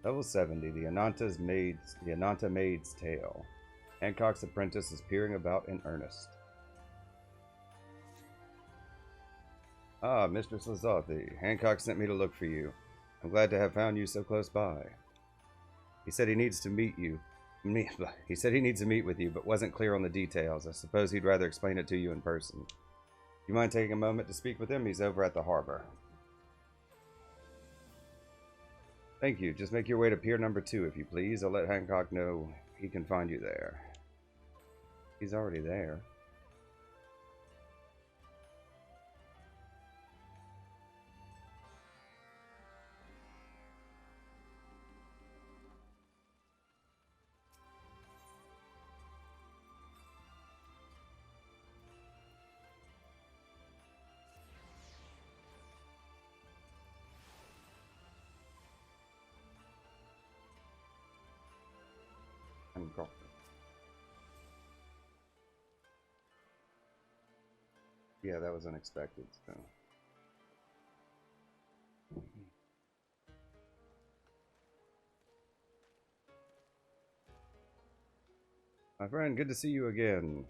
Level 70, the Ananta Maid's Tale. Hancock's apprentice is peering about in earnest. Ah, Mistress Lazarthi. Hancock sent me to look for you. I'm glad to have found you so close by. He said he needs to meet you. He said he needs to meet with you, but wasn't clear on the details. I suppose he'd rather explain it to you in person. You mind taking a moment to speak with him? He's over at the harbor. Thank you. Just make your way to Pier number 2, if you please. I'll let Hancock know he can find you there. He's already there. Yeah, that was unexpected. So. My friend, good to see you again.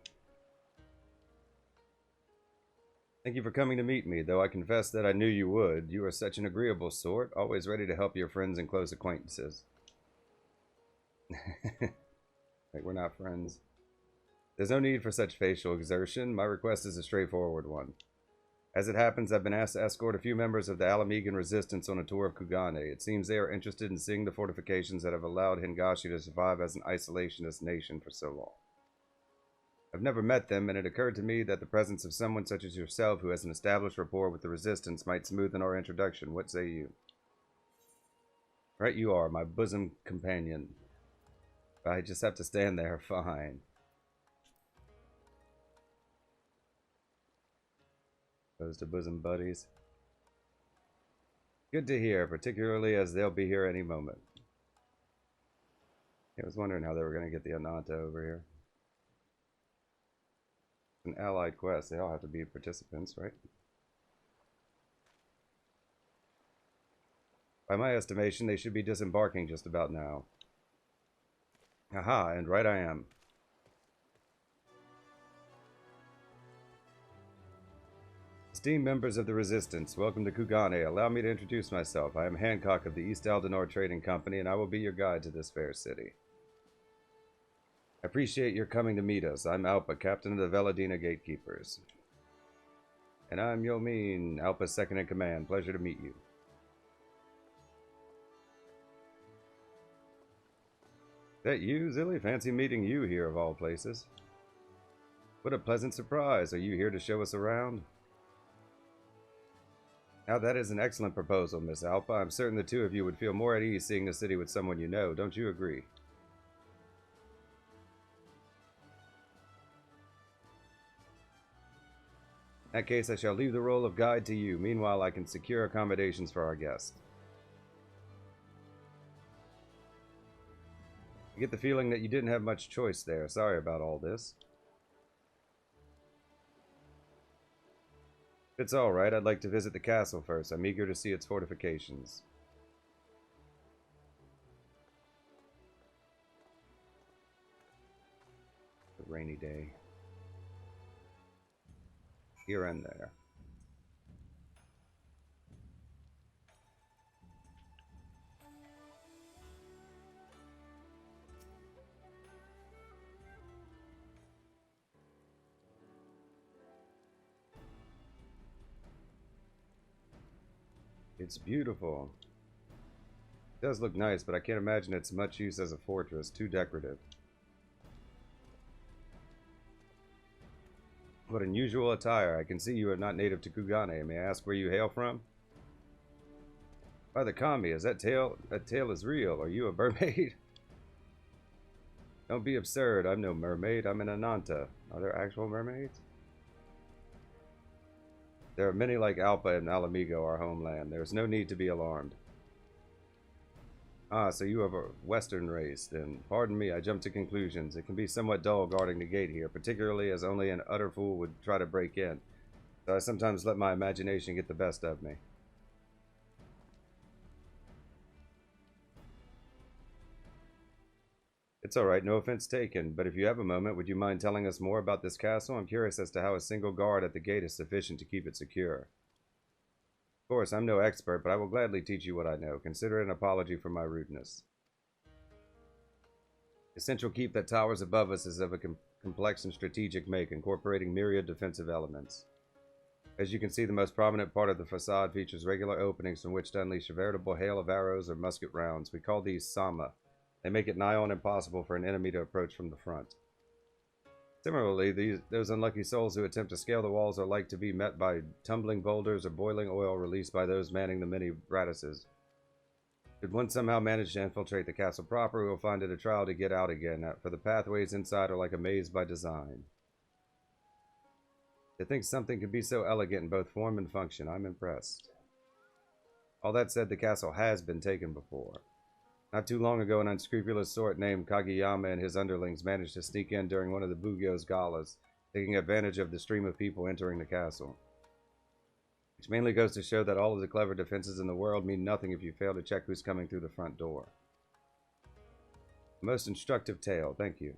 Thank you for coming to meet me, though I confess that I knew you would. You are such an agreeable sort, always ready to help your friends and close acquaintances. Like we're not friends. There's no need for such facial exertion. My request is a straightforward one. As it happens, I've been asked to escort a few members of the Alamegan resistance on a tour of Kugane. It seems they are interested in seeing the fortifications that have allowed Hingashi to survive as an isolationist nation for so long. I've never met them, and it occurred to me that the presence of someone such as yourself who has an established rapport with the resistance might smoothen our introduction. What say you? Right you are, my bosom companion. I just have to stand there, fine. Those to bosom buddies. Good to hear, particularly as they'll be here any moment. I was wondering how they were going to get the Ananta over here. An allied quest, they all have to be participants, right? By my estimation, they should be disembarking just about now. Aha, and right I am. Esteemed members of the Resistance, welcome to Kugane. Allow me to introduce myself. I am Hancock of the East Aldenor Trading Company, and I will be your guide to this fair city. I appreciate your coming to meet us. I'm Alpa, captain of the Veladina Gatekeepers. And I'm Yomin, Alpa's second in command. Pleasure to meet you. That you, Zilly? Fancy meeting you here of all places. What a pleasant surprise. Are you here to show us around? Now that is an excellent proposal, Miss Alpa. I'm certain the two of you would feel more at ease seeing the city with someone you know. Don't you agree? In that case, I shall leave the role of guide to you. Meanwhile, I can secure accommodations for our guest. I get the feeling that you didn't have much choice there. Sorry about all this. If it's alright, I'd like to visit the castle first. I'm eager to see its fortifications. A rainy day. Here and there. It's beautiful. It does look nice, but I can't imagine it's much use as a fortress. Too decorative. What unusual attire. I can see you are not native to Kugane. May I ask where you hail from? By the Kami, is that tail is real. Are you a mermaid? Don't be absurd. I'm no mermaid. I'm an Ananta. Are there actual mermaids? There are many like Alpa and Alamigo, our homeland. There is no need to be alarmed. Ah, so you have a Western race, then. Pardon me, I jumped to conclusions. It can be somewhat dull guarding the gate here, particularly as only an utter fool would try to break in. So I sometimes let my imagination get the best of me. It's alright, no offense taken, but if you have a moment, would you mind telling us more about this castle? I'm curious as to how a single guard at the gate is sufficient to keep it secure. Of course, I'm no expert, but I will gladly teach you what I know. Consider it an apology for my rudeness. The central keep that towers above us is of a complex and strategic make, incorporating myriad defensive elements. As you can see, the most prominent part of the facade features regular openings from which to unleash a veritable hail of arrows or musket rounds. We call these sama. They make it nigh on impossible for an enemy to approach from the front. Similarly, those unlucky souls who attempt to scale the walls are like to be met by tumbling boulders or boiling oil released by those manning the many radices. Should one somehow manage to infiltrate the castle proper, we will find it a trial to get out again, for the pathways inside are like a maze by design. To think something could be so elegant in both form and function, I'm impressed. All that said, the castle has been taken before. Not too long ago, an unscrupulous sort named Kageyama and his underlings managed to sneak in during one of the Bugyo's galas, taking advantage of the stream of people entering the castle. Which mainly goes to show that all of the clever defenses in the world mean nothing if you fail to check who's coming through the front door. A most instructive tale, thank you.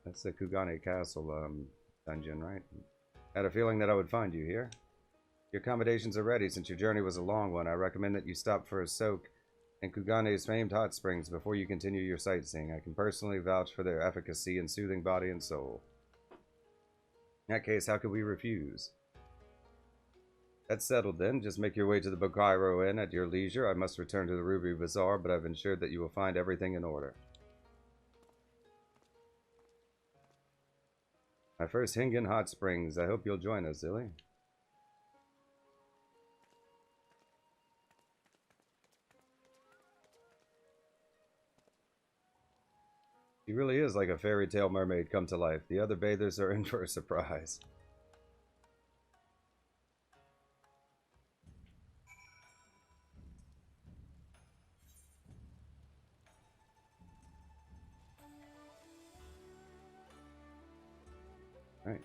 That's the Kugane Castle dungeon, right? I had a feeling that I would find you here. Your accommodations are ready since your journey was a long one. I recommend that you stop for a soak in Kugane's famed hot springs before you continue your sightseeing. I can personally vouch for their efficacy in soothing body and soul. In that case, how could we refuse? That's settled then. Just make your way to the Bokairo Inn at your leisure. I must return to the Ruby Bazaar, but I've ensured that you will find everything in order. My first Hingen Hot Springs. I hope you'll join us, Zilly. She really is like a fairy tale mermaid come to life. The other bathers are in for a surprise. Right.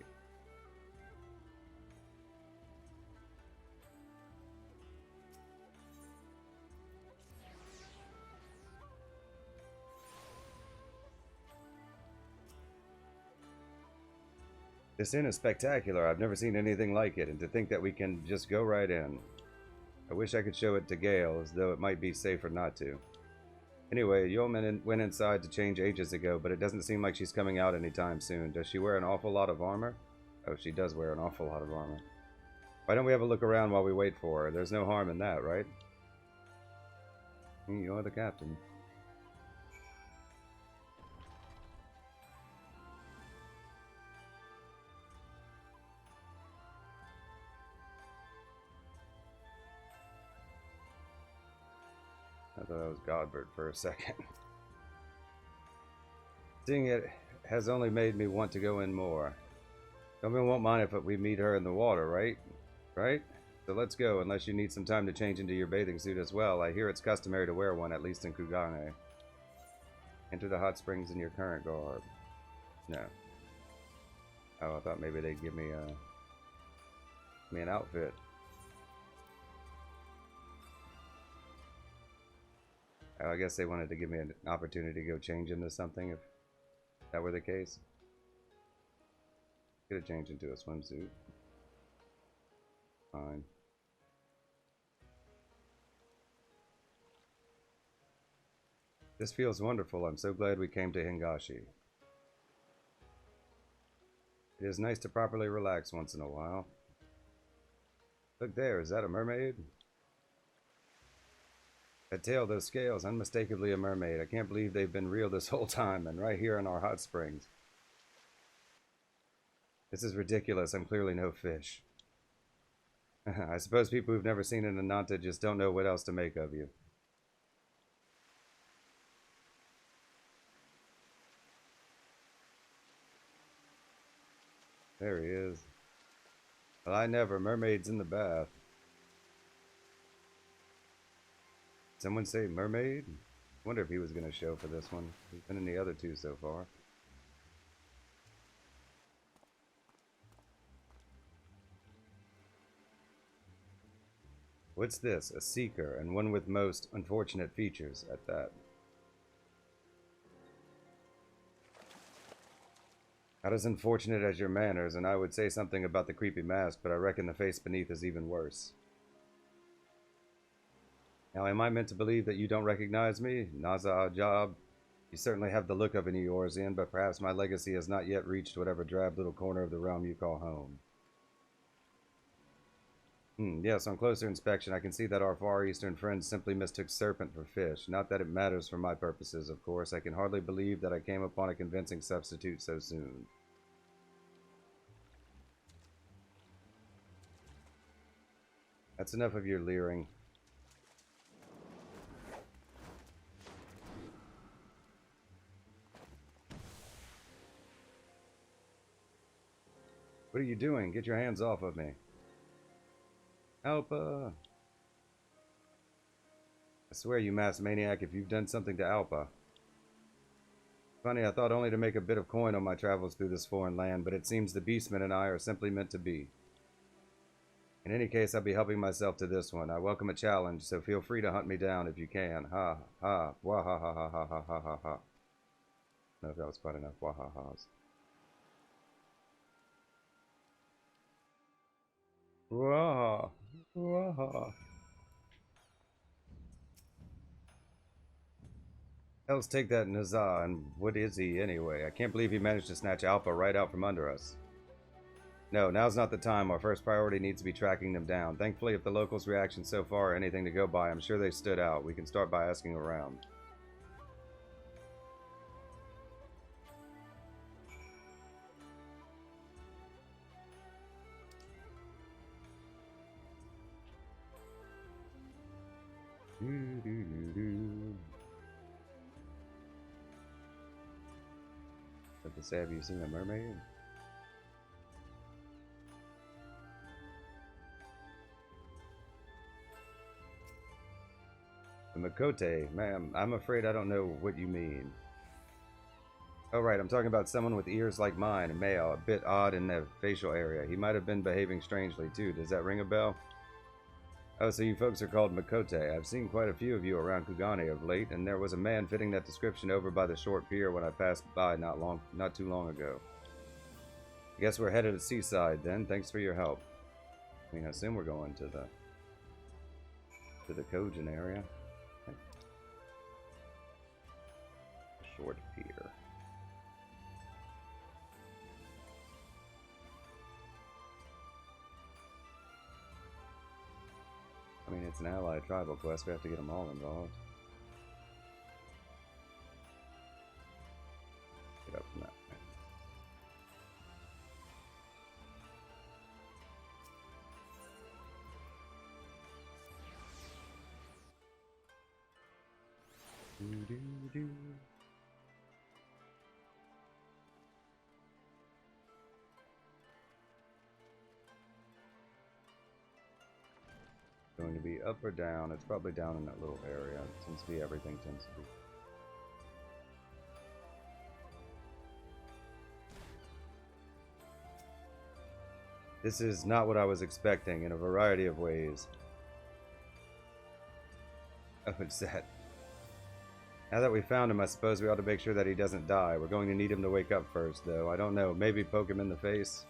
This inn is spectacular. I've never seen anything like it, and to think that we can just go right in. I wish I could show it to Gale, as though it might be safer not to. Anyway, Yeoman went inside to change ages ago, but it doesn't seem like she's coming out anytime soon. Does she wear an awful lot of armor? Oh, she does wear an awful lot of armor. Why don't we have a look around while we wait for her? There's no harm in that, right? You're the captain. I thought that was Godbert for a second. Seeing it has only made me want to go in more. Someone won't mind if we meet her in the water, right? Right? So let's go, unless you need some time to change into your bathing suit as well. I hear it's customary to wear one, at least in Kugane. Enter the hot springs in your current garb. No. Oh, I thought maybe they'd give me an outfit. Oh, I guess they wanted to give me an opportunity to go change into something if that were the case. Could have changed into a swimsuit. Fine. This feels wonderful. I'm so glad we came to Hingashi. It is nice to properly relax once in a while. Look there, is that a mermaid? That tail, those scales, unmistakably a mermaid. I can't believe they've been real this whole time, and right here in our hot springs. This is ridiculous. I'm clearly no fish. I suppose people who've never seen an Ananta just don't know what else to make of you. There he is. Well, I never. Mermaids in the bath. Someone say mermaid? I wonder if he was going to show for this one. He's been in the other two so far. What's this? A seeker, and one with most unfortunate features at that. Not as unfortunate as your manners, and I would say something about the creepy mask, but I reckon the face beneath is even worse. Now, am I meant to believe that you don't recognize me? Naza Ajab? You certainly have the look of an Eorzean, but perhaps my legacy has not yet reached whatever drab little corner of the realm you call home. Yes, on closer inspection, I can see that our Far Eastern friends simply mistook serpent for fish. Not that it matters for my purposes, of course. I can hardly believe that I came upon a convincing substitute so soon. That's enough of your leering. What are you doing? Get your hands off of me. Alpa! I swear, you masked maniac, if you've done something to Alpa. Funny, I thought only to make a bit of coin on my travels through this foreign land, but it seems the Beastman and I are simply meant to be. In any case, I'll be helping myself to this one. I welcome a challenge, so feel free to hunt me down if you can. Ha, ha, wah, ha, ha, ha, ha, ha, ha, ha, ha. I don't know if that was quite enough wah, ha, ha's. Wah, wah. Let's take that Nazar, and what is he anyway? I can't believe he managed to snatch Alpha right out from under us. No, now's not the time. Our first priority needs to be tracking them down. Thankfully, if the locals' reaction so far are anything to go by, I'm sure they stood out. We can start by asking around. But to say, have you seen a mermaid? The Makote, ma'am, I'm afraid I don't know what you mean. Oh right, I'm talking about someone with ears like mine, a male, a bit odd in the facial area. He might have been behaving strangely too. Does that ring a bell? Oh, so you folks are called Makote. I've seen quite a few of you around Kugane of late, and there was a man fitting that description over by the short pier when I passed by not too long ago. I guess we're headed to Seaside then. Thanks for your help. I mean, I assume we're going to the Kojin area. Okay. Short pier. I mean, it's an allied tribal quest. We have to get them all involved. Get up from that. Do. Going to be up or down? It's probably down in that little area. It seems to be everything tends to be. This is not what I was expecting in a variety of ways. Oh, it's that. Now that we found him, I suppose we ought to make sure that he doesn't die. We're going to need him to wake up first, though. I don't know. Maybe poke him in the face.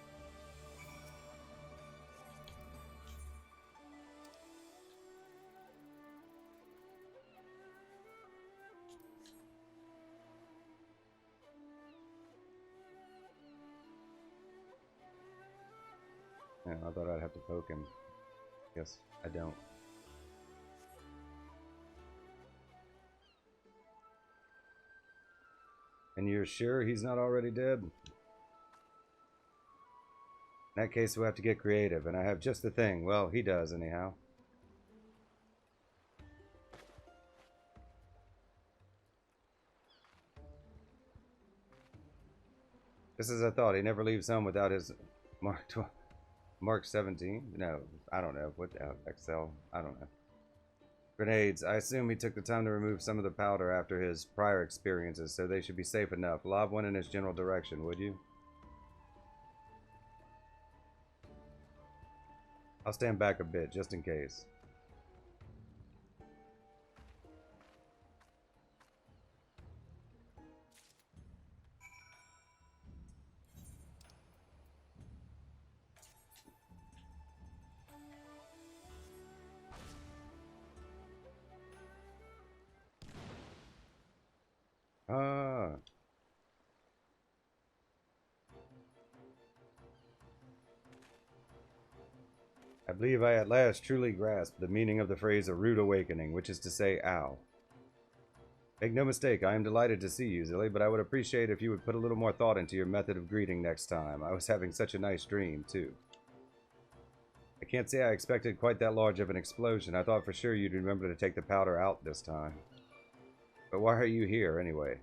Yeah, I thought I'd have to poke him. Guess I don't. And you're sure he's not already dead? In that case, we'll have to get creative, and I have just the thing. Well, he does, anyhow. Just as I thought, he never leaves home without his Mark 17? No, I don't know. What XL? I don't know. Grenades. I assume he took the time to remove some of the powder after his prior experiences, so they should be safe enough. Lob one in his general direction, would you? I'll stand back a bit, just in case. I believe I at last truly grasped the meaning of the phrase a rude awakening, which is to say, ow. Make no mistake, I am delighted to see you, Zilly, but I would appreciate if you would put a little more thought into your method of greeting next time. I was having such a nice dream, too. I can't say I expected quite that large of an explosion. I thought for sure you'd remember to take the powder out this time. But why are you here, anyway?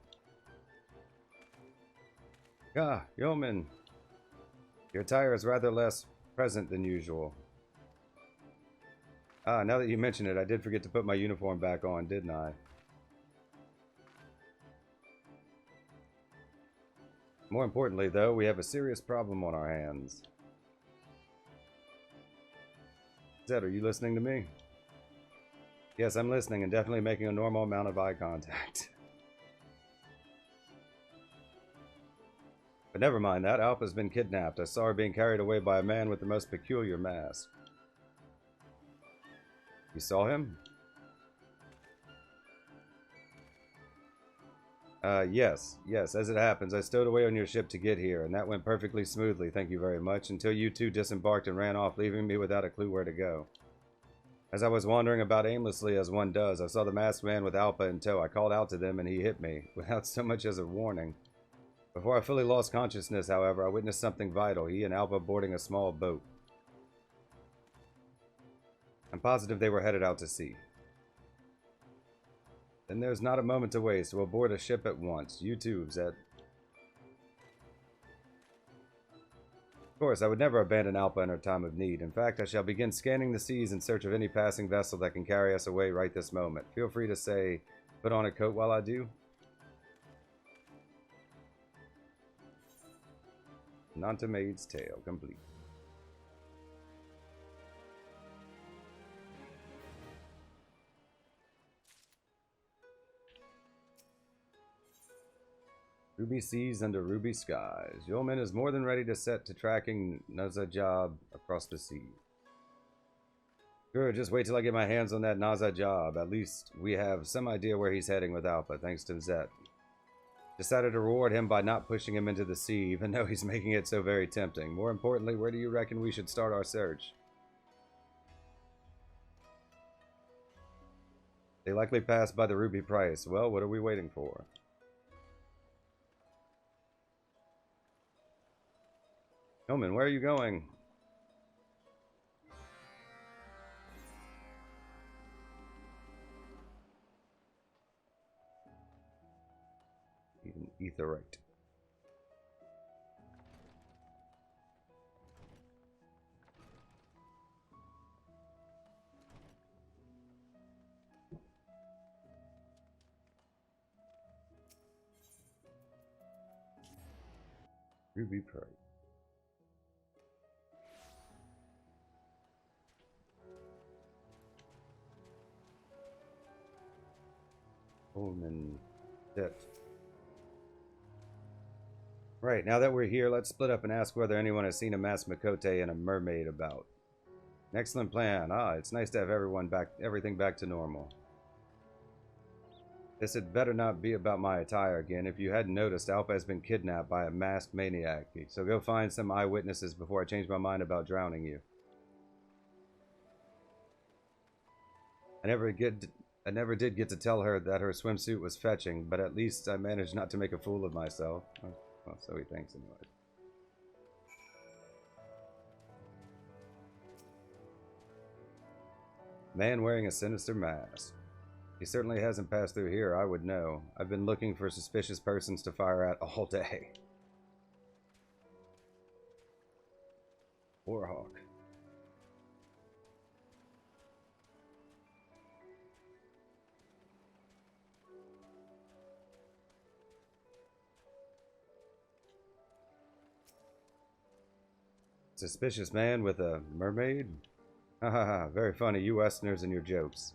Ah, Yeoman. Your attire is rather less present than usual. Ah, now that you mention it, I did forget to put my uniform back on, didn't I? More importantly, though, we have a serious problem on our hands. Zed, are you listening to me? Yes, I'm listening and definitely making a normal amount of eye contact. But never mind that, Alpha's been kidnapped. I saw her being carried away by a man with the most peculiar mask. You saw him? Yes. As it happens, I stowed away on your ship to get here, and that went perfectly smoothly, thank you very much, until you two disembarked and ran off, leaving me without a clue where to go. As I was wandering about aimlessly as one does, I saw the masked man with Alpha in tow. I called out to them, and he hit me, without so much as a warning. Before I fully lost consciousness, however, I witnessed something vital, he and Alpha boarding a small boat. I'm positive they were headed out to sea. Then there's not a moment to waste. We'll board a ship at once. You too, Zed. Of course, I would never abandon Alpha in her time of need. In fact, I shall begin scanning the seas in search of any passing vessel that can carry us away right this moment. Feel free to say, put on a coat while I do. Nanta Maid's Tale complete. Ruby seas under ruby skies. Yeoman is more than ready to set to tracking Nazajab across the sea. Sure, just wait till I get my hands on that Nazajab. At least we have some idea where he's heading with Alpha, thanks to Zet. Decided to reward him by not pushing him into the sea, even though he's making it so very tempting. More importantly, where do you reckon we should start our search? They likely passed by the ruby price. Well, what are we waiting for? Yeoman, where are you going? Even etherite. Ruby price. Holman debt. Right, now that we're here, let's split up and ask whether anyone has seen a masked Makote and a mermaid about. An excellent plan. Ah, it's nice to have everything back to normal. This had better not be about my attire again. If you hadn't noticed, Alpha has been kidnapped by a masked maniac. So go find some eyewitnesses before I change my mind about drowning you. I never did get to tell her that her swimsuit was fetching, but at least I managed not to make a fool of myself. Well, so he thinks anyway. Man wearing a sinister mask. He certainly hasn't passed through here, I would know. I've been looking for suspicious persons to fire at all day. Warhawk. Suspicious man with a mermaid? Ha ha ha, very funny, you Westerners and your jokes.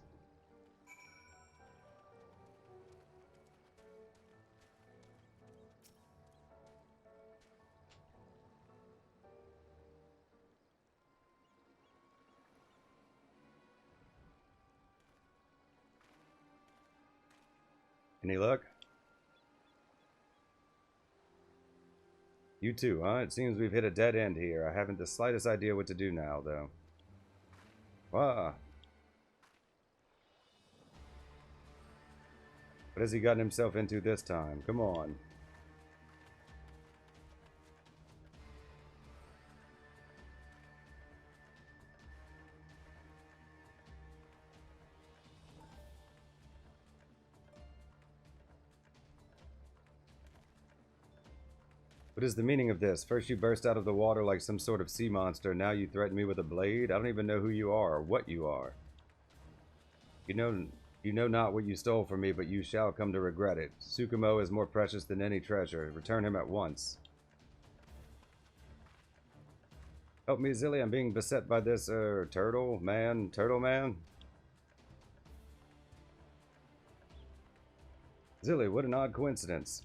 Any luck? You too, huh? It seems we've hit a dead end here. I haven't the slightest idea what to do now, though. Wow. What has he gotten himself into this time? Come on. What is the meaning of this? First you burst out of the water like some sort of sea monster, now you threaten me with a blade? I don't even know who you are or what you are. You know not what you stole from me, but you shall come to regret it. Tsukumo is more precious than any treasure. Return him at once. Help me, Zilly. I'm being beset by this, turtle man. Zilly, what an odd coincidence.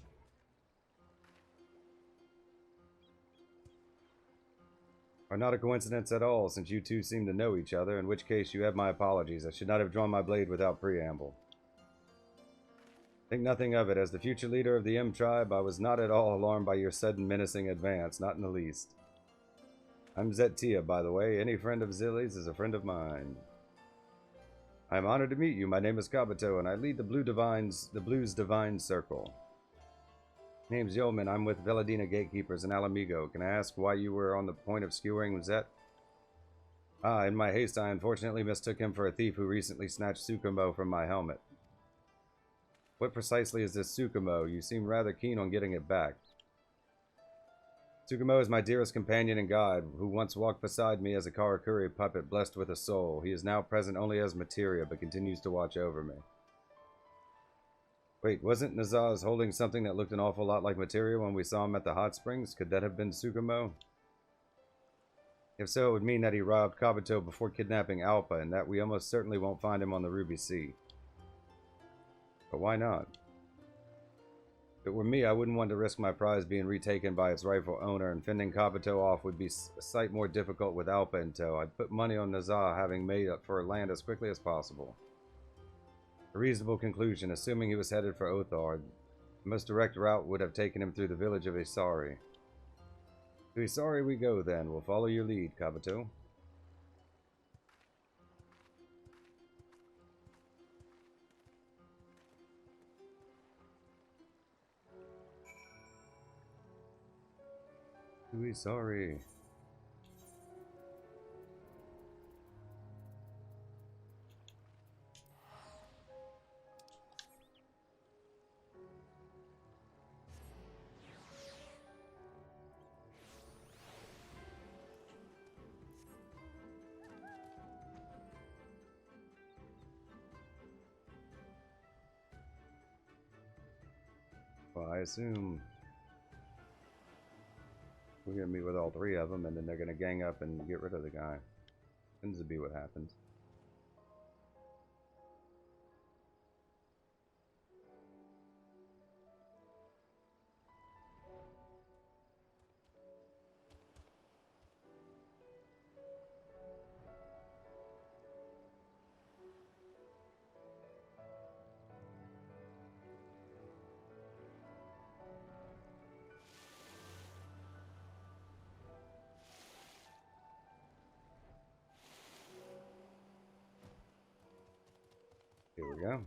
Or not a coincidence at all, since you two seem to know each other, in which case you have my apologies. I should not have drawn my blade without preamble. Think nothing of it. As the future leader of the M tribe, I was not at all alarmed by your sudden menacing advance, not in the least. I'm Zettia, by the way. Any friend of Zilly's is a friend of mine. I am honored to meet you. My name is Kabuto, and I lead the Blues Divine Circle. Name's Yeoman. I'm with Veladina Gatekeepers in Alamigo. Can I ask why you were on the point of skewering Zet? Ah, in my haste, I unfortunately mistook him for a thief who recently snatched Tsukumo from my helmet. What precisely is this Tsukumo? You seem rather keen on getting it back. Tsukumo is my dearest companion and guide, who once walked beside me as a Karakuri puppet blessed with a soul. He is now present only as materia, but continues to watch over me. Wait, wasn't Nazaz holding something that looked an awful lot like materia when we saw him at the hot springs? Could that have been Tsukumo? If so, it would mean that he robbed Kabuto before kidnapping Alpa, and that we almost certainly won't find him on the Ruby Sea. But why not? If it were me, I wouldn't want to risk my prize being retaken by its rightful owner, and fending Kabuto off would be a sight more difficult with Alpa in tow. I'd put money on Nazar having made up for land as quickly as possible. A reasonable conclusion, assuming he was headed for Othar. The most direct route would have taken him through the village of Isari. To Isari we go then. We'll follow your lead, Kabuto. To Isari. Well, I assume we're going to meet with all three of them, and then they're going to gang up and get rid of the guy. Tends to be what happens. Here we go.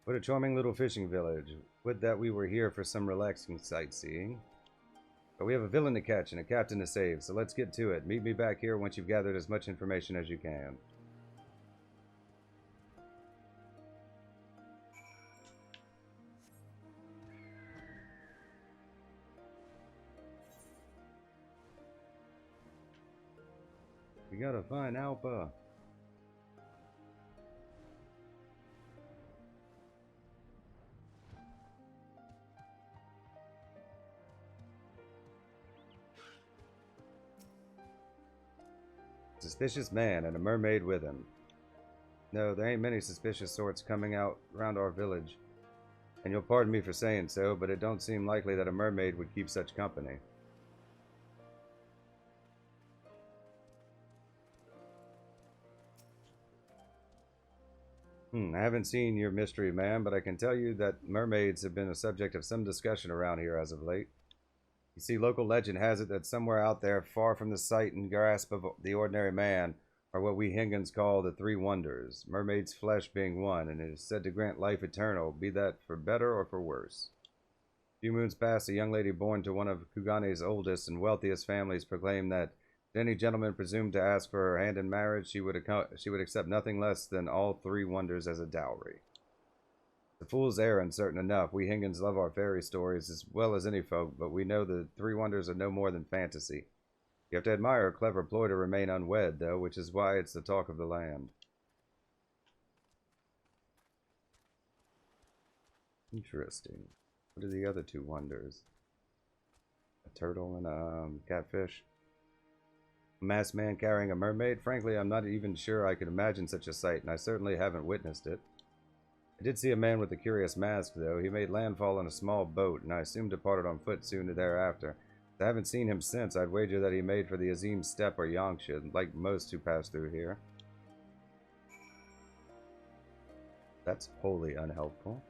What a charming little fishing village. Would that we were here for some relaxing sightseeing. But we have a villain to catch and a captain to save, so let's get to it. Meet me back here once you've gathered as much information as you can. We gotta find Alpa. Suspicious man and a mermaid with him. No, there ain't many suspicious sorts coming out around our village. And you'll pardon me for saying so, but it don't seem likely that a mermaid would keep such company. I haven't seen your mystery man, but I can tell you that mermaids have been a subject of some discussion around here as of late. You see, local legend has it that somewhere out there, far from the sight and grasp of the ordinary man, are what we Hingans call the three wonders, mermaid's flesh being one, and it is said to grant life eternal, be that for better or for worse. A few moons past, a young lady born to one of Kugane's oldest and wealthiest families proclaimed that if any gentleman presumed to ask for her hand in marriage, she would accept nothing less than all three wonders as a dowry. The fool's errand, certain enough. We Hingans love our fairy stories as well as any folk, but we know the three wonders are no more than fantasy. You have to admire a clever ploy to remain unwed, though, which is why it's the talk of the land. Interesting. What are the other two wonders? A turtle and a catfish? A masked man carrying a mermaid? Frankly, I'm not even sure I could imagine such a sight, and I certainly haven't witnessed it. I did see a man with a curious mask, though. He made landfall in a small boat, and I assume departed on foot soon thereafter. I haven't seen him since. I'd wager that he made for the Azim Steppe or Yangsha, like most who pass through here. That's wholly unhelpful.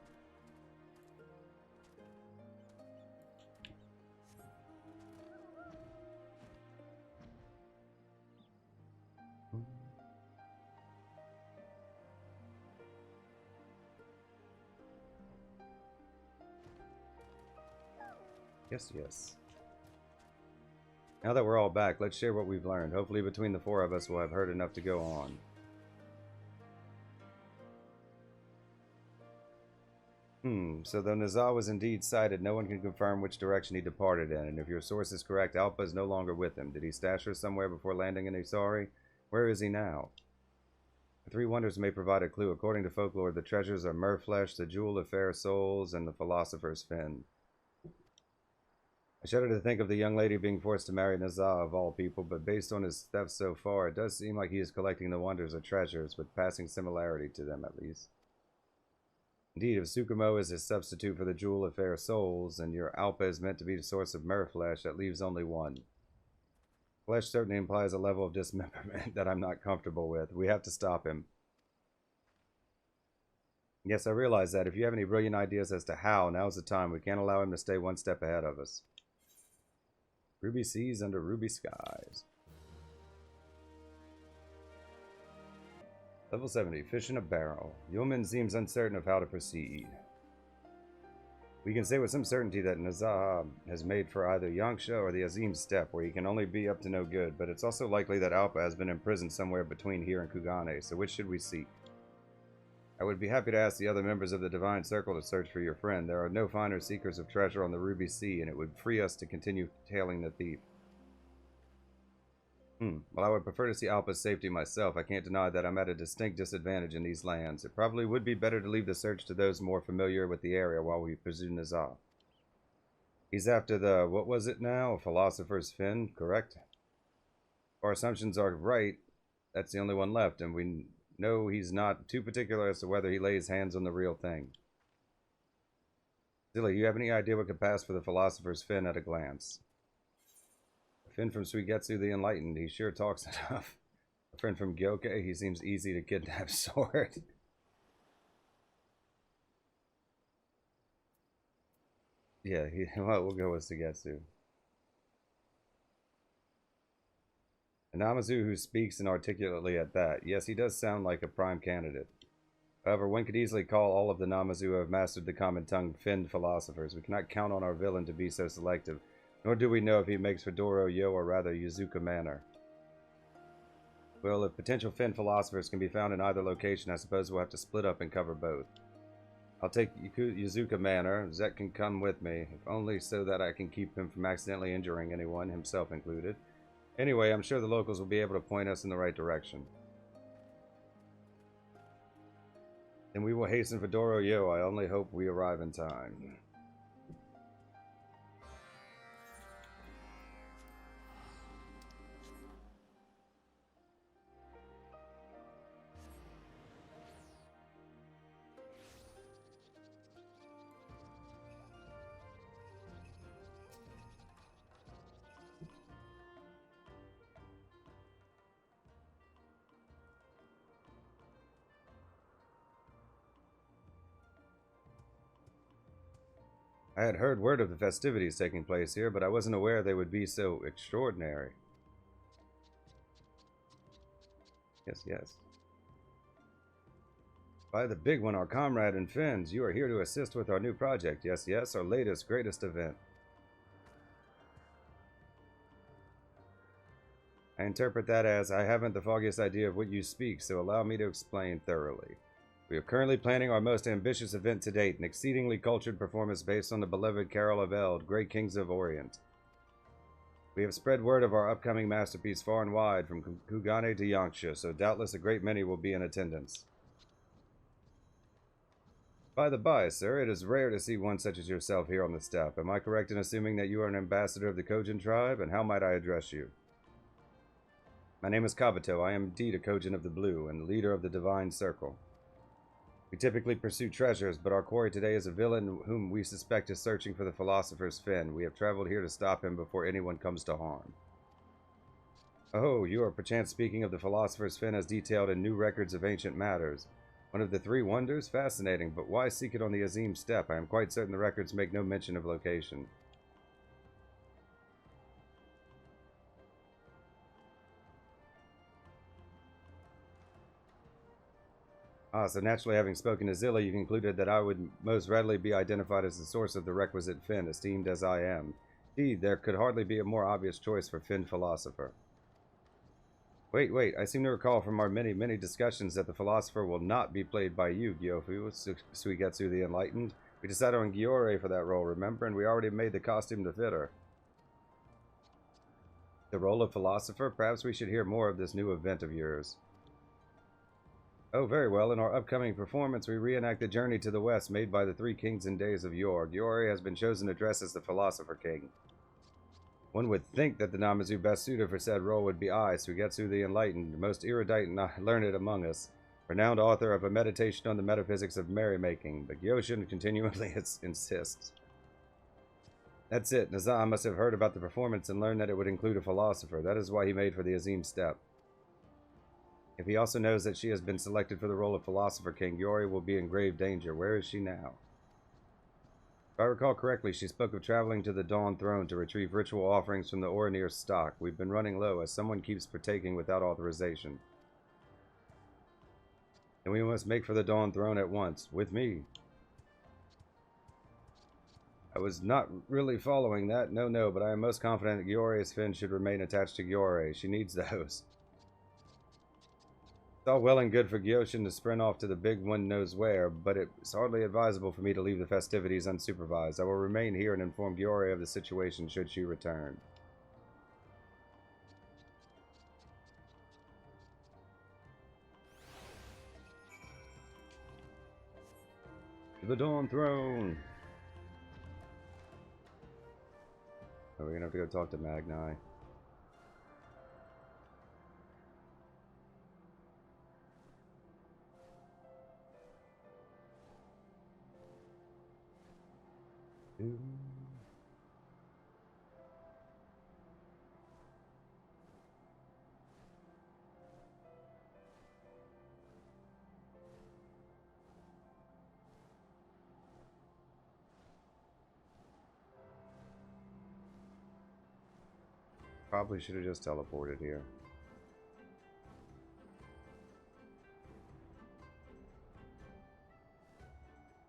Yes. Now that we're all back, let's share what we've learned. Hopefully between the four of us we'll have heard enough to go on. So though Nazar was indeed sighted, no one can confirm which direction he departed in, and if your source is correct, Alpha is no longer with him. Did he stash her somewhere before landing in Isari? Where is he now? The three wonders may provide a clue. According to folklore, the treasures are merflesh, the jewel of fair souls, and the philosopher's fin. I shudder to think of the young lady being forced to marry Nazar of all people, but based on his theft so far, it does seem like he is collecting the wonders or treasures, with passing similarity to them at least. Indeed, if Tsukumo is his substitute for the jewel of fair souls, and your Alpa is meant to be the source of merflesh, that leaves only one. Flesh certainly implies a level of dismemberment that I'm not comfortable with. We have to stop him. Yes, I realize that. If you have any brilliant ideas as to how, now's the time. We can't allow him to stay one step ahead of us. Ruby seas under ruby skies. Level 70, fish in a barrel. Yeoman seems uncertain of how to proceed. We can say with some certainty that Nazar has made for either Yangsha or the Azim Steppe, where he can only be up to no good, but it's also likely that Alpa has been imprisoned somewhere between here and Kugane, so which should we seek? I would be happy to ask the other members of the Divine Circle to search for your friend. There are no finer seekers of treasure on the Ruby Sea, and it would free us to continue tailing the thief. Well, I would prefer to see Alpa's safety myself. I can't deny that I'm at a distinct disadvantage in these lands. It probably would be better to leave the search to those more familiar with the area while we pursue Nazar. He's after the, what was it now? A philosopher's fin, correct? If our assumptions are right, that's the only one left, and we know he's not too particular as to whether he lays hands on the real thing. Zilly, you have any idea what could pass for the philosopher's fin at a glance? A fin from Suigetsu the Enlightened, he sure talks enough. A friend from Gyoke, he seems easy to kidnap. Sword. Yeah, well, we'll go with Suigetsu. A Namazu who speaks inarticulately at that. Yes, he does sound like a prime candidate. However, one could easily call all of the Namazu who have mastered the common tongue finned philosophers. We cannot count on our villain to be so selective, nor do we know if he makes for Doro Yo or rather Yuzuka Manor. Well, if potential Finn philosophers can be found in either location, I suppose we'll have to split up and cover both. I'll take Yuzuka Manor. Zek can come with me, if only so that I can keep him from accidentally injuring anyone, himself included. Anyway, I'm sure the locals will be able to point us in the right direction. Then we will hasten for Doro Yo. I only hope we arrive in time. I had heard word of the festivities taking place here, but I wasn't aware they would be so extraordinary. Yes, yes. By the big one, our comrade and Finns, you are here to assist with our new project. Yes, yes, our latest, greatest event. I interpret that as, I haven't the foggiest idea of what you speak, so allow me to explain thoroughly. We are currently planning our most ambitious event to date, an exceedingly cultured performance based on the beloved Carol of Eld, Great Kings of Orient. We have spread word of our upcoming masterpiece far and wide, from Kugane to Yangsha, so doubtless a great many will be in attendance. By the by, sir, it is rare to see one such as yourself here on the steppe. Am I correct in assuming that you are an ambassador of the Kojin tribe, and how might I address you? My name is Kabuto. I am indeed a Kojin of the Blue, and leader of the Divine Circle. We typically pursue treasures, but our quarry today is a villain whom we suspect is searching for the Philosopher's Fin. We have traveled here to stop him before anyone comes to harm. Oh, you are perchance speaking of the Philosopher's Fin as detailed in new records of ancient matters. One of the three wonders? Fascinating, but why seek it on the Azim steppe? I am quite certain the records make no mention of location. Ah, so naturally having spoken to Zilla, you concluded that I would most readily be identified as the source of the requisite Fin, esteemed as I am. Indeed, there could hardly be a more obvious choice for Fin Philosopher. Wait, I seem to recall from our many discussions that the Philosopher will not be played by you, Gyofu, Suigetsu the Enlightened. We decided on Gyore for that role, remember, and we already made the costume to fit her. The role of Philosopher? Perhaps we should hear more of this new event of yours. Oh, very well. In our upcoming performance, we reenact the journey to the west made by the three kings in days of yore. Gyore has been chosen to dress as the Philosopher King. One would think that the Namazu best suited for said role would be I, Suigetsu the Enlightened, the most erudite and learned among us, renowned author of a meditation on the metaphysics of merrymaking, but Gyoshin continually insists. That's it. Nazan must have heard about the performance and learned that it would include a philosopher. That is why he made for the Azim steppe. If he also knows that she has been selected for the role of Philosopher King, Gyore will be in grave danger. Where is she now? If I recall correctly, she spoke of traveling to the Dawn Throne to retrieve ritual offerings from the Orinir stock. We've been running low as someone keeps partaking without authorization. And we must make for the Dawn Throne at once, with me. I was not really following that, no, but I am most confident that Gyore's fin should remain attached to Gyore. She needs those. It's all well and good for Gyoshin to sprint off to the big one knows where, but it's hardly advisable for me to leave the festivities unsupervised. I will remain here and inform Gyore of the situation should she return. To the Dawn Throne! Oh, we're gonna have to go talk to Magni. Probably should have just teleported here.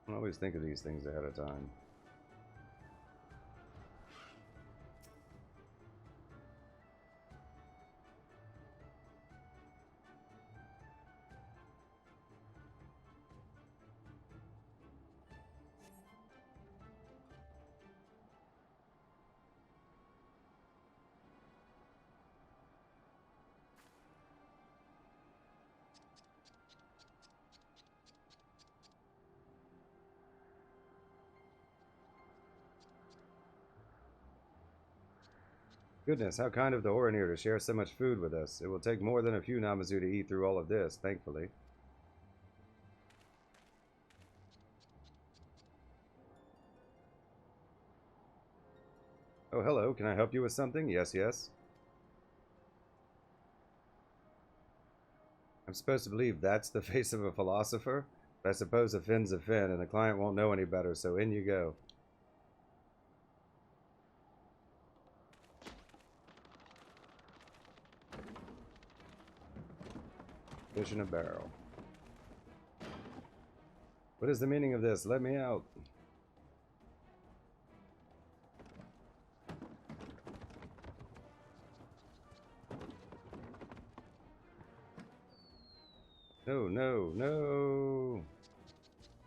I always think of these things ahead of time. Goodness, how kind of the Orinir to share so much food with us. It will take more than a few Namazu to eat through all of this, thankfully. Oh, hello. Can I help you with something? Yes. I'm supposed to believe that's the face of a philosopher? But I suppose a fin's a fin, and the client won't know any better, so in you go. Fish in a barrel. What is the meaning of this? Let me out. No, no, no.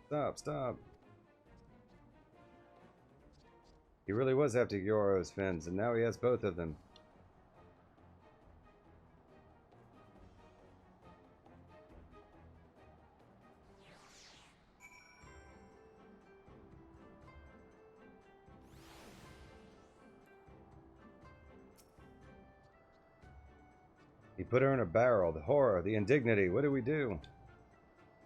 Stop, stop. He really was after Gyoro's fins, and now he has both of them. He put her in a barrel. The horror, the indignity. What do we do?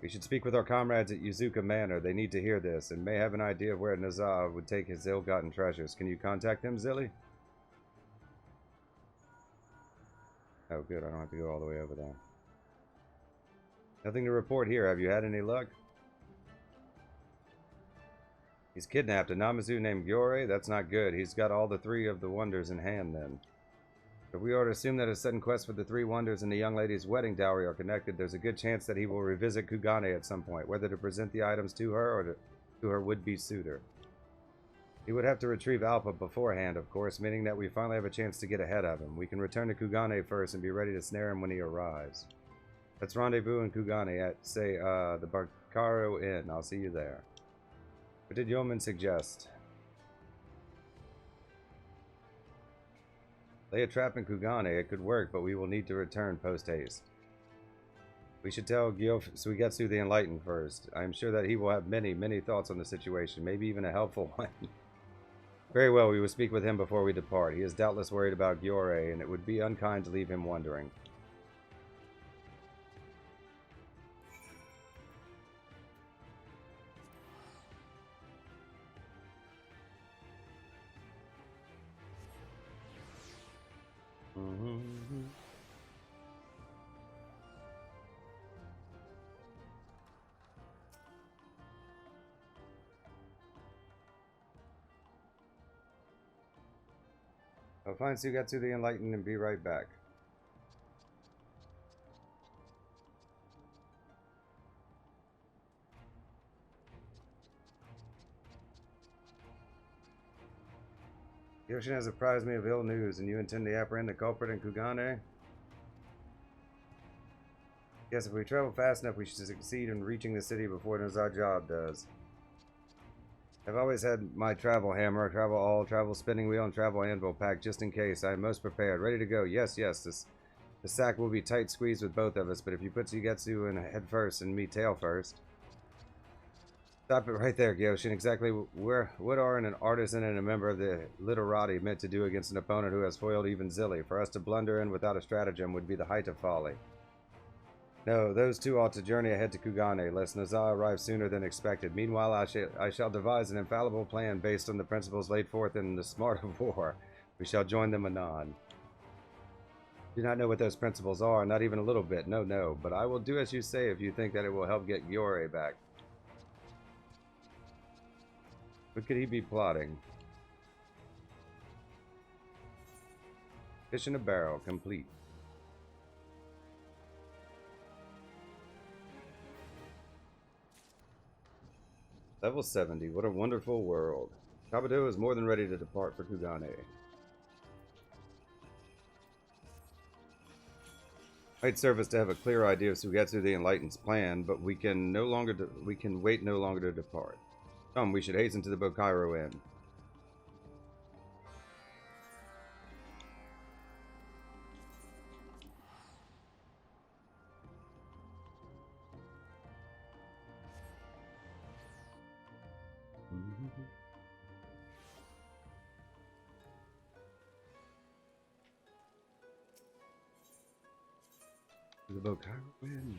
We should speak with our comrades at Yuzuka Manor. They need to hear this, and may have an idea of where Naza would take his ill-gotten treasures. Can you contact them, Zilly? Oh, good. I don't have to go all the way over there. Nothing to report here. Have you had any luck? He's kidnapped a Namazu named Gyore? That's not good. He's got all the three of the wonders in hand, then. If we are to assume that his sudden quest for the three wonders and the young lady's wedding dowry are connected, there's a good chance that he will revisit Kugane at some point, whether to present the items to her or to her would-be suitor. He would have to retrieve Alpha beforehand, of course, meaning that we finally have a chance to get ahead of him. We can return to Kugane first and be ready to snare him when he arrives. Let's rendezvous in Kugane at, say, the Barcaro Inn. I'll see you there. What did Yeoman suggest? Lay a trap in Kugane. It could work, but we will need to return post-haste. We should tell Suigetsu the Enlightened first. I am sure that he will have many, many thoughts on the situation, maybe even a helpful one. Very well, we will speak with him before we depart. He is doubtless worried about Gyore, and it would be unkind to leave him wondering. I'll find Suigetsu the Enlightened and be right back. Yoshin has apprised me of ill news, and you intend to apprehend the culprit in Kugane? Yes, if we travel fast enough, we should succeed in reaching the city before Nozajob does. I've always had my travel hammer, travel awl, travel spinning wheel, and travel anvil packed just in case. I am most prepared. Ready to go. Yes, yes. The sack will be tight squeezed with both of us, but if you put Suigetsu in head first and me tail first... Stop it right there, Gyoshin. Exactly what are an artisan and a member of the literati meant to do against an opponent who has foiled even Zilly? For us to blunder in without a stratagem would be the height of folly. No, those two ought to journey ahead to Kugane, lest Naza arrive sooner than expected. Meanwhile, I shall devise an infallible plan based on the principles laid forth in the Smart of War. We shall join them anon. Do not know what those principles are, not even a little bit. No, no. But I will do as you say if you think that it will help get Gyore back. What could he be plotting? Fish in a barrel, complete. Level 70, what a wonderful world. Kabuto is more than ready to depart for Kugane. Might serve us to have a clear idea of Suigetsu the Enlightened's plan, but we can wait no longer to depart. Come, we should hasten to the Bokairo Inn. To the Bokairo Inn.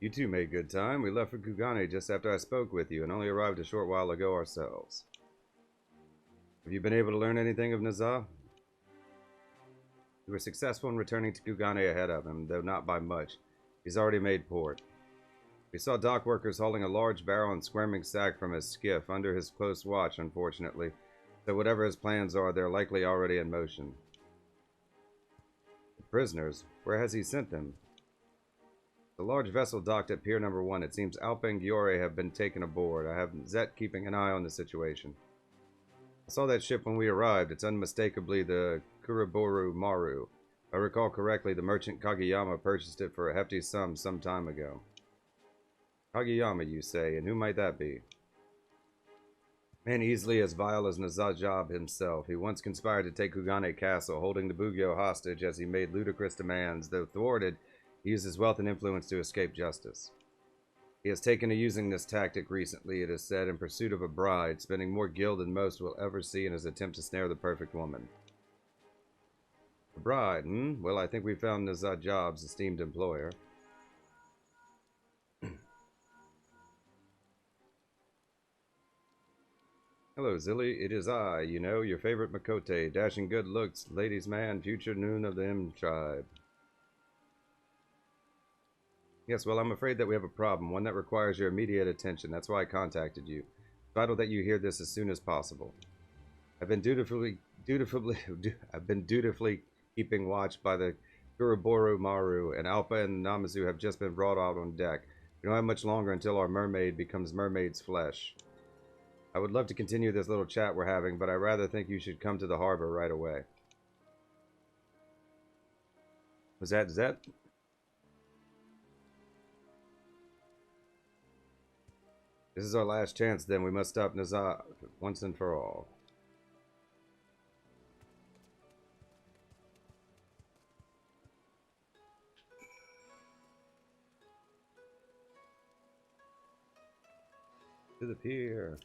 You two made good time. We left for Kugane just after I spoke with you and only arrived a short while ago ourselves. Have you been able to learn anything of Naza? We were successful in returning to Kugane ahead of him, though not by much. He's already made port. We saw dock workers hauling a large barrel and squirming sack from his skiff under his close watch, unfortunately. So whatever his plans are, they're likely already in motion. The prisoners? Where has he sent them? The large vessel docked at Pier Number 1. It seems Alpa and Giore have been taken aboard. I have Zet keeping an eye on the situation. I saw that ship when we arrived. It's unmistakably the Kuroboru Maru. If I recall correctly, the merchant Kageyama purchased it for a hefty sum some time ago. Kageyama, you say, and who might that be? Man easily as vile as Nazajab himself. He once conspired to take Kugane Castle, holding the Bugyo hostage as he made ludicrous demands. Though thwarted, he used his wealth and influence to escape justice. He has taken to using this tactic recently, it is said, in pursuit of a bride, spending more gil than most will ever see in his attempt to snare the perfect woman. A bride, hmm? Well, I think we found Nazajab's esteemed employer. Hello, Zilly. It is I, you know, your favorite Makote, dashing good looks, ladies' man, future noon of the M tribe. Yes, well, I'm afraid that we have a problem, one that requires your immediate attention. That's why I contacted you. It's vital that you hear this as soon as possible. I've been dutifully keeping watch by the Kuroboru Maru, and Alpha and Namazu have just been brought out on deck. We don't have much longer until our mermaid becomes mermaid's flesh. I would love to continue this little chat we're having, but I rather think you should come to the harbor right away. Was that Zet? This is our last chance, then. We must stop Naza once and for all. To the pier.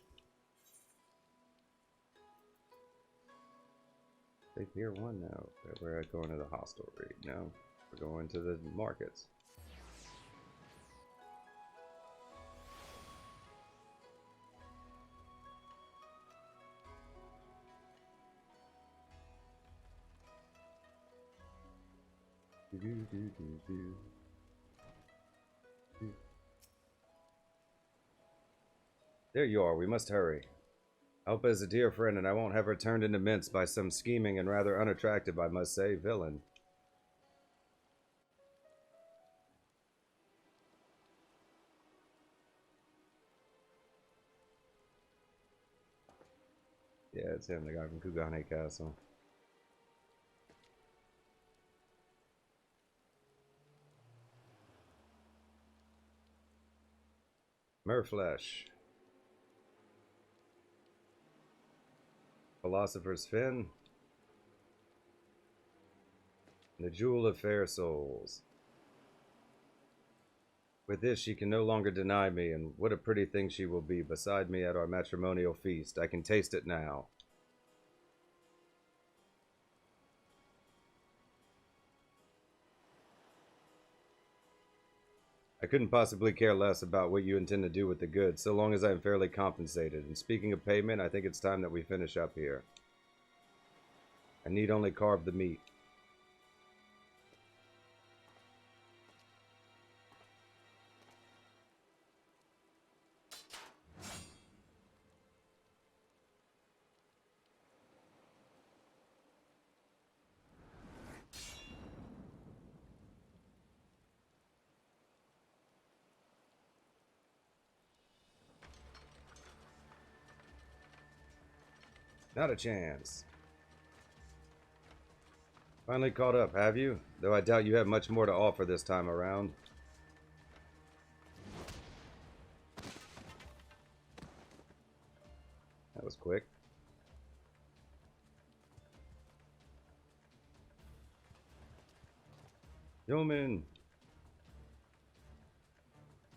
Say Pier 1 now. We're going to the hostelry. No, we're going to the markets. There you are. We must hurry. Alpa is a dear friend, and I won't have her turned into mince by some scheming and rather unattractive, I must say, villain. Yeah, it's him, the guy from Kugane Castle. Merflesh. Philosopher's Fin. The Jewel of Fair Souls. With this she can no longer deny me, and what a pretty thing she will be beside me at our matrimonial feast. I can taste it now. I couldn't possibly care less about what you intend to do with the goods, so long as I am fairly compensated. And speaking of payment, I think it's time that we finish up here. I need only carve the meat. Not a chance. Finally caught up, have you? Though I doubt you have much more to offer this time around. That was quick. Yeoman!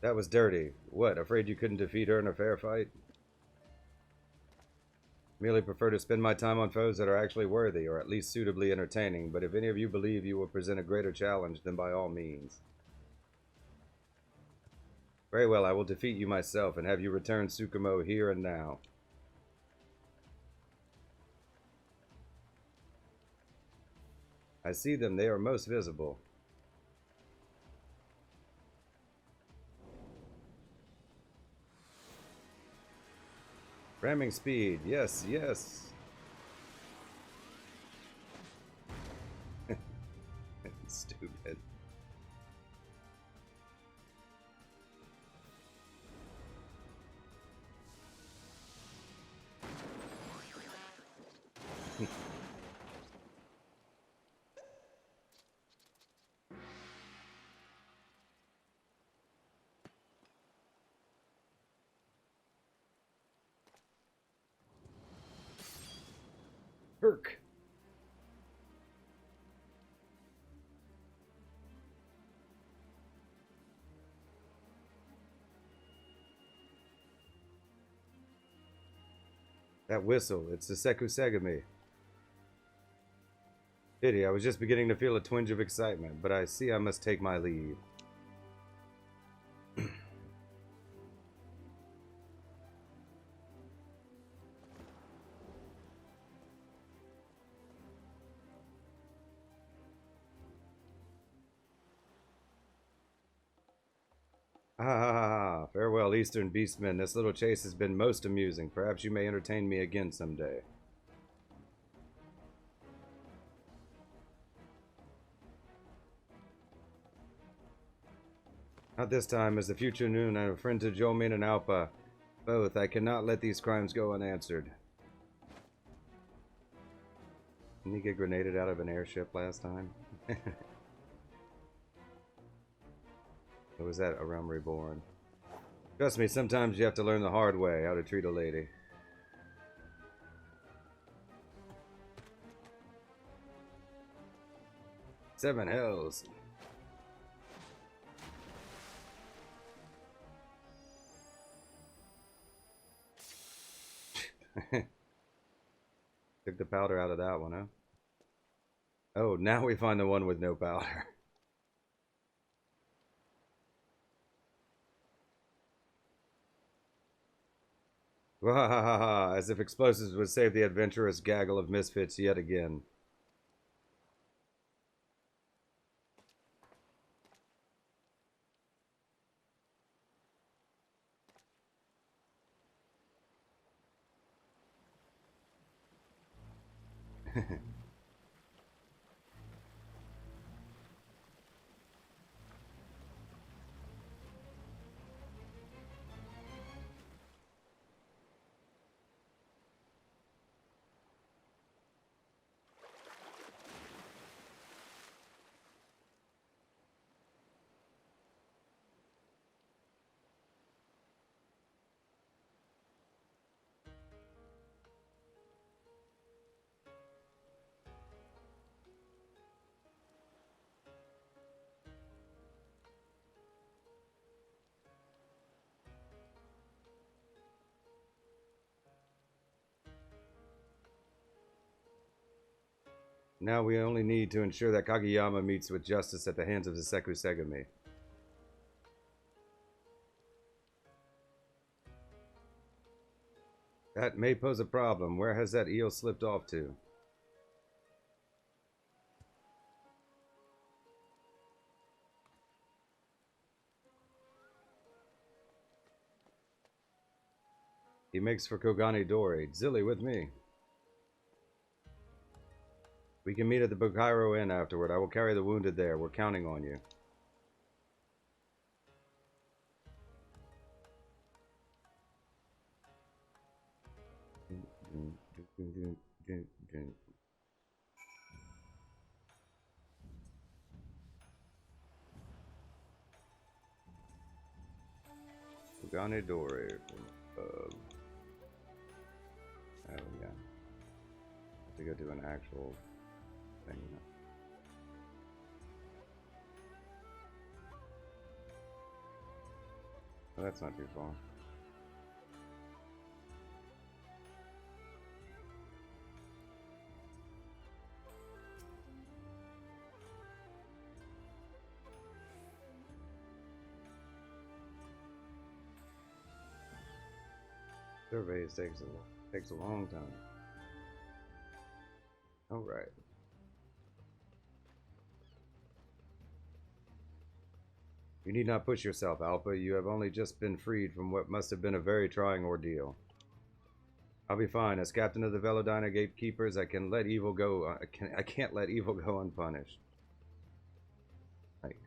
That was dirty. What, afraid you couldn't defeat her in a fair fight? Merely prefer to spend my time on foes that are actually worthy, or at least suitably entertaining, but if any of you believe you will present a greater challenge, then by all means. Very well, I will defeat you myself and have you return Tsukumo here and now. I see them, they are most visible. Ramming speed, yes, yes. Stupid. Herc. That whistle, it's the Sekusegami. Pity, I was just beginning to feel a twinge of excitement, but I see I must take my leave. Ah, farewell, Eastern Beastmen. This little chase has been most amusing. Perhaps you may entertain me again someday. Not this time, as the future noon, I'm a friend to Jomin and Alpa. Both, I cannot let these crimes go unanswered. Didn't he get grenaded out of an airship last time? Or was that A Realm Reborn? Trust me, sometimes you have to learn the hard way how to treat a lady. Seven hells. Took the powder out of that one, huh? Oh, now we find the one with no powder. Wahahaha, as if explosives would save the adventurous gaggle of misfits yet again. Now we only need to ensure that Kageyama meets with justice at the hands of the Sekusegami. That may pose a problem. Where has that eel slipped off to? He makes for Kogane Dori. Zilly with me. We can meet at the Bukairo Inn afterward. I will carry the wounded there. We're counting on you. Kogane Dori. Oh yeah. To go do an actual thing. Oh, that's not too far. Surveys takes a long time. Alright. You need not push yourself, Alpha. You have only just been freed from what must have been a very trying ordeal. I'll be fine. As captain of the Velodyne Gatekeepers, I can let evil go. I can't let evil go unpunished. Like,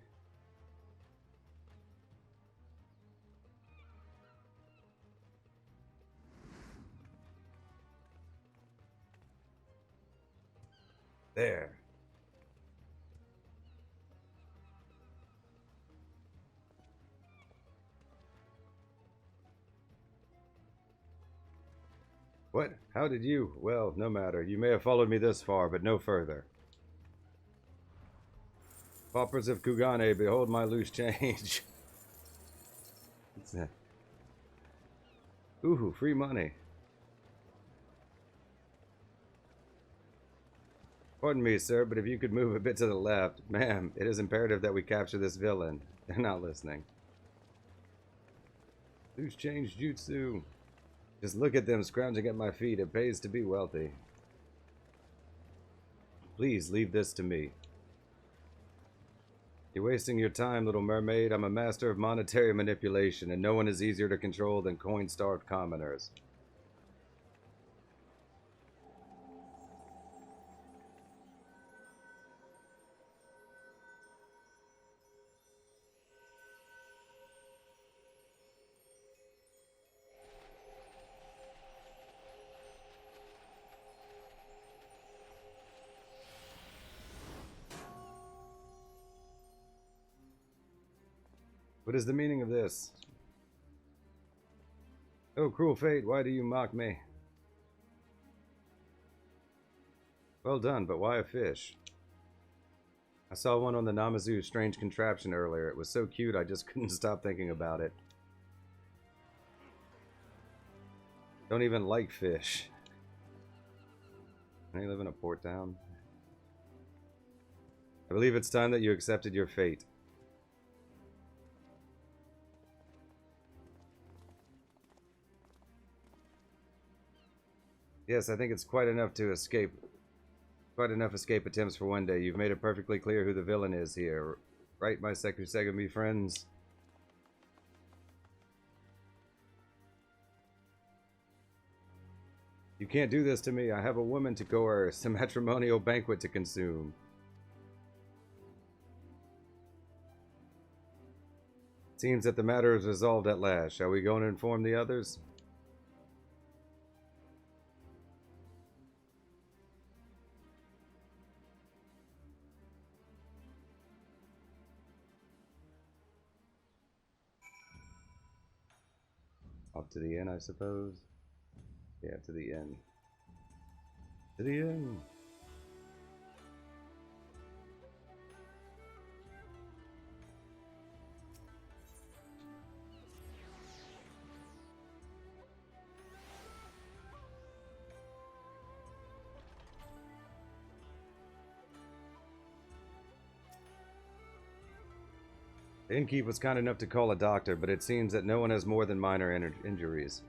there. What? How did you? Well, no matter. You may have followed me this far, but no further. Paupers of Kugane, behold my loose change. What's that? Ooh, free money. Pardon me, sir, but if you could move a bit to the left. Ma'am, it is imperative that we capture this villain. They're not listening. Loose change jutsu. Just look at them scrounging at my feet. It pays to be wealthy. Please leave this to me. You're wasting your time, little mermaid. I'm a master of monetary manipulation, and no one is easier to control than coin-starved commoners. What is the meaning of this? Oh, cruel fate, why do you mock me? Well done, but why a fish? I saw one on the Namazu strange contraption earlier. It was so cute I just couldn't stop thinking about it. Don't even like fish. Can they live in a port town? I believe it's time that you accepted your fate. Yes, I think it's quite enough to escape. Quite enough escape attempts for one day. You've made it perfectly clear who the villain is here. Right, my Sekusegami friends? You can't do this to me. I have a woman to coerce, a matrimonial banquet to consume. Seems that the matter is resolved at last. Shall we go and inform the others? Off to the inn, I suppose. Yeah, to the inn. To the inn. The innkeep was kind enough to call a doctor, but it seems that no one has more than minor injuries.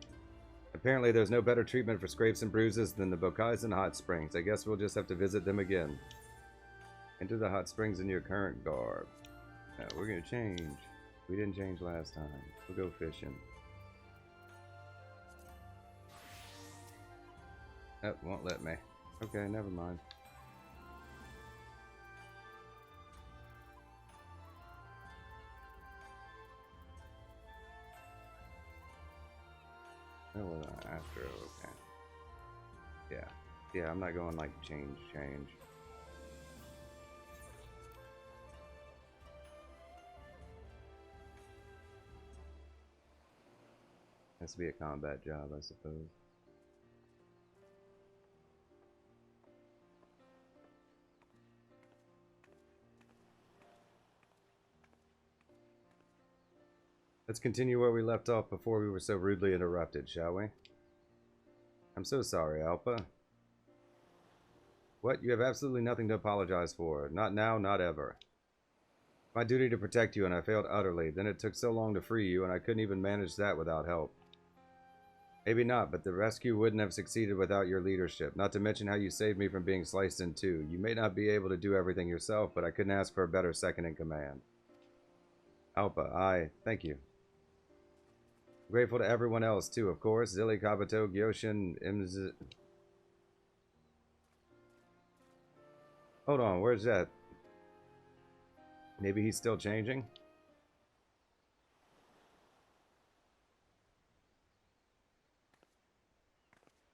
Apparently there's no better treatment for scrapes and bruises than the Bokaizen hot springs. I guess we'll just have to visit them again. Enter the hot springs in your current garb. Now, we're gonna change. We didn't change last time. We'll go fishing. Oh, won't let me. Okay, never mind. Oh, well, after, okay. Yeah. Yeah, I'm not going like change. Has to be a combat job, I suppose. Let's continue where we left off before we were so rudely interrupted, shall we? I'm so sorry, Alpha. What? You have absolutely nothing to apologize for. Not now, not ever. My duty to protect you, and I failed utterly. Then it took so long to free you, and I couldn't even manage that without help. Maybe not, but the rescue wouldn't have succeeded without your leadership, not to mention how you saved me from being sliced in two. You may not be able to do everything yourself, but I couldn't ask for a better second in command. Alpha, thank you. Grateful to everyone else, too, of course. Zilly, Kabuto, Gyoshin, Imz... Hold on, where's that? Maybe he's still changing?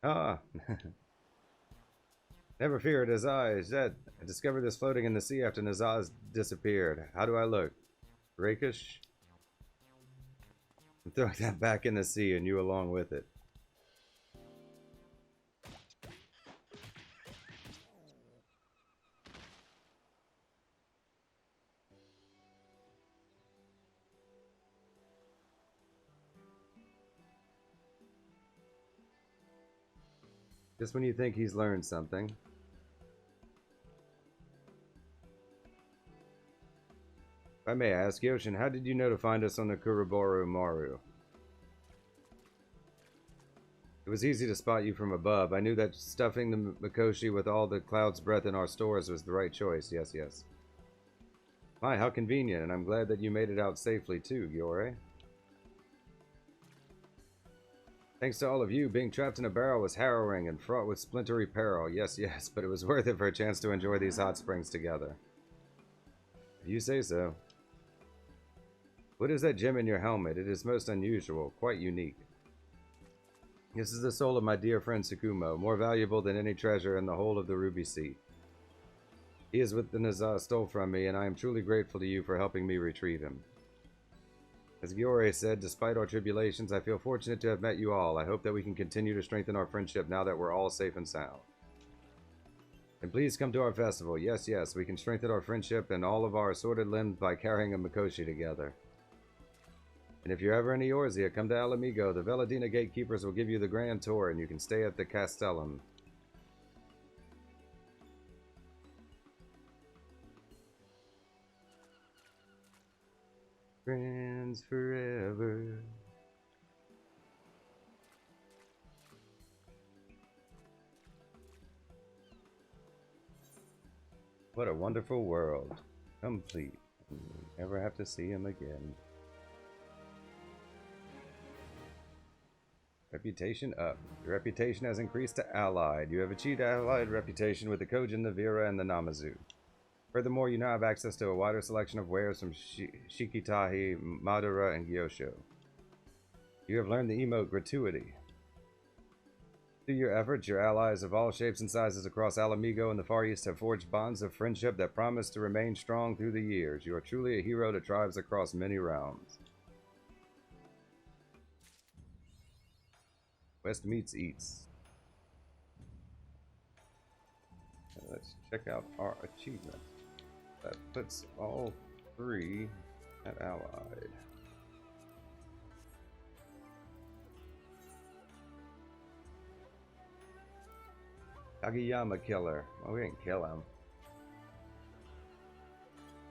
Ah! Never fear, it is I, Zed. I discovered this floating in the sea after Nazaz disappeared. How do I look? Rakish? I'm throwing that back in the sea and you along with it. Just when you think he's learned something. If I may ask, Yoshin, how did you know to find us on the Kuroboru Maru? It was easy to spot you from above. I knew that stuffing the Mikoshi with all the Cloud's breath in our stores was the right choice. Yes, yes. My, how convenient, and I'm glad that you made it out safely too, Giore. Thanks to all of you, being trapped in a barrel was harrowing and fraught with splintery peril. Yes, yes, but it was worth it for a chance to enjoy these hot springs together. If you say so. What is that gem in your helmet? It is most unusual, quite unique. This is the soul of my dear friend Tsukumo, more valuable than any treasure in the whole of the Ruby Sea. He is what the Naza stole from me, and I am truly grateful to you for helping me retrieve him. As Giore said, despite our tribulations, I feel fortunate to have met you all. I hope that we can continue to strengthen our friendship now that we're all safe and sound. And please come to our festival. Yes, yes, we can strengthen our friendship and all of our assorted limbs by carrying a Mikoshi together. And if you're ever in Eorzea, come to Alamigo. The Veladina gatekeepers will give you the grand tour, and you can stay at the Castellum. Friends forever. What a wonderful world. Complete. Never have to see him again. Reputation up. Your reputation has increased to Allied. You have achieved Allied reputation with the Kojin, the Vera, and the Namazu. Furthermore, you now have access to a wider selection of wares from Shikitahi, Madara, and Gyosho. You have learned the emote Gratuity. Through your efforts, your allies of all shapes and sizes across Alamigo and the Far East have forged bonds of friendship that promise to remain strong through the years. You are truly a hero to tribes across many realms. West meets Eats. Let's check out our achievements. That puts all three at Allied. Kageyama killer. Well, we didn't kill him.